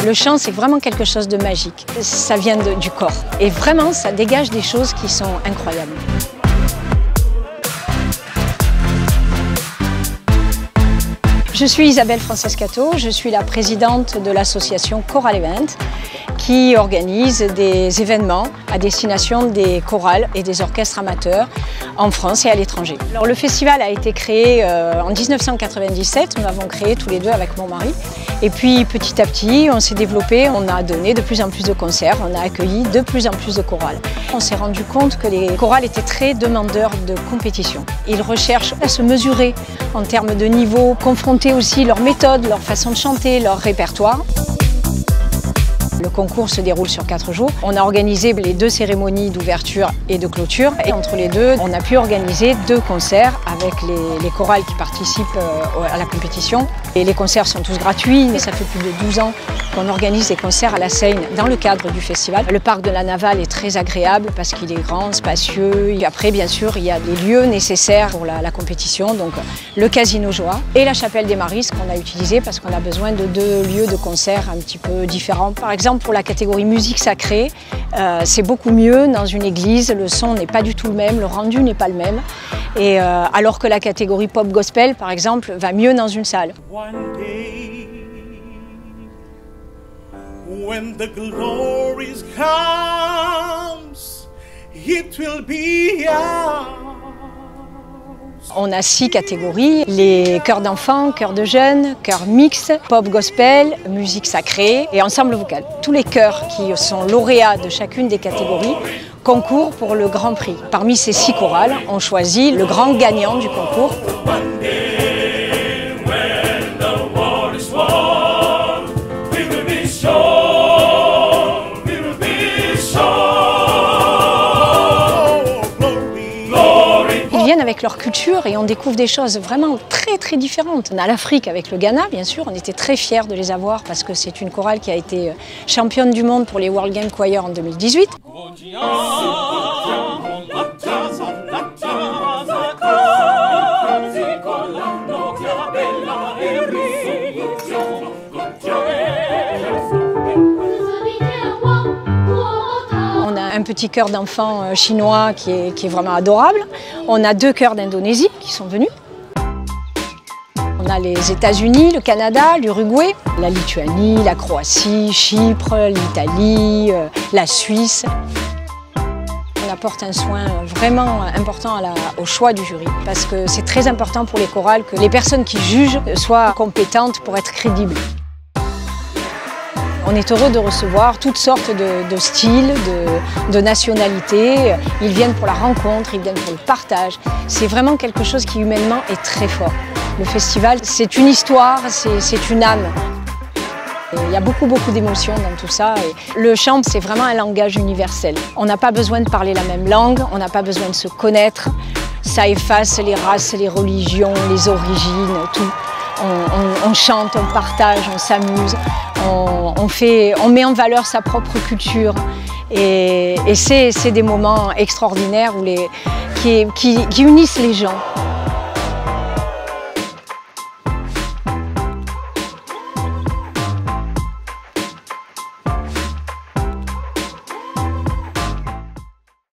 Le chant, c'est vraiment quelque chose de magique. Ça vient du corps. Et vraiment, ça dégage des choses qui sont incroyables. Je suis Isabelle Francescato, je suis la présidente de l'association Choral Event qui organise des événements à destination des chorales et des orchestres amateurs en France et à l'étranger. Alors, le festival a été créé en 1997, nous l'avons créé tous les deux avec mon mari. Et puis petit à petit, on s'est développé, on a donné de plus en plus de concerts, on a accueilli de plus en plus de chorales. On s'est rendu compte que les chorales étaient très demandeurs de compétition. Ils recherchent à se mesurer en termes de niveau, confronter aussi leur méthode, leur façon de chanter, leur répertoire. Le concours se déroule sur 4 jours. On a organisé les 2 cérémonies d'ouverture et de clôture. Et entre les deux, on a pu organiser 2 concerts avec les chorales qui participent à la compétition. Et les concerts sont tous gratuits, mais ça fait plus de 12 ans qu'on organise des concerts à la Seine dans le cadre du festival. Le parc de la Navale est très agréable parce qu'il est grand, spacieux. Et après, bien sûr, il y a des lieux nécessaires pour la compétition, donc le Casino Joie et la Chapelle des Maristes qu'on a utilisé parce qu'on a besoin de 2 lieux de concert un petit peu différents. Par exemple, pour la catégorie musique sacrée, c'est beaucoup mieux dans une église, le son n'est pas du tout le même, le rendu n'est pas le même. Et alors que la catégorie pop gospel, par exemple, va mieux dans une salle. When the glories comes, it will be ours. On a 6 catégories, les chœurs d'enfants, chœurs de jeunes, chœurs mixtes, pop gospel, musique sacrée et ensemble vocal. Tous les chœurs qui sont lauréats de chacune des catégories concourent pour le grand prix. Parmi ces 6 chorales, on choisit le grand gagnant du concours. Ils viennent avec leur culture et on découvre des choses vraiment très différentes. On a l'Afrique avec le Ghana, bien sûr, on était très fiers de les avoir parce que c'est une chorale qui a été championne du monde pour les World Game Choir en 2018. On a un petit chœur d'enfants chinois qui est vraiment adorable. On a 2 chœurs d'Indonésie qui sont venus. On a les États-Unis, le Canada, l'Uruguay, la Lituanie, la Croatie, Chypre, l'Italie, la Suisse. On apporte un soin vraiment important au choix du jury parce que c'est très important pour les chorales que les personnes qui jugent soient compétentes pour être crédibles. On est heureux de recevoir toutes sortes de styles, de nationalités. Ils viennent pour la rencontre, ils viennent pour le partage. C'est vraiment quelque chose qui humainement est très fort. Le festival, c'est une histoire, c'est une âme. Il y a beaucoup d'émotions dans tout ça. Et le chant, c'est vraiment un langage universel. On n'a pas besoin de parler la même langue, on n'a pas besoin de se connaître. Ça efface les races, les religions, les origines, tout. On chante, on partage, on s'amuse, on met en valeur sa propre culture. Et c'est des moments extraordinaires qui unissent les gens.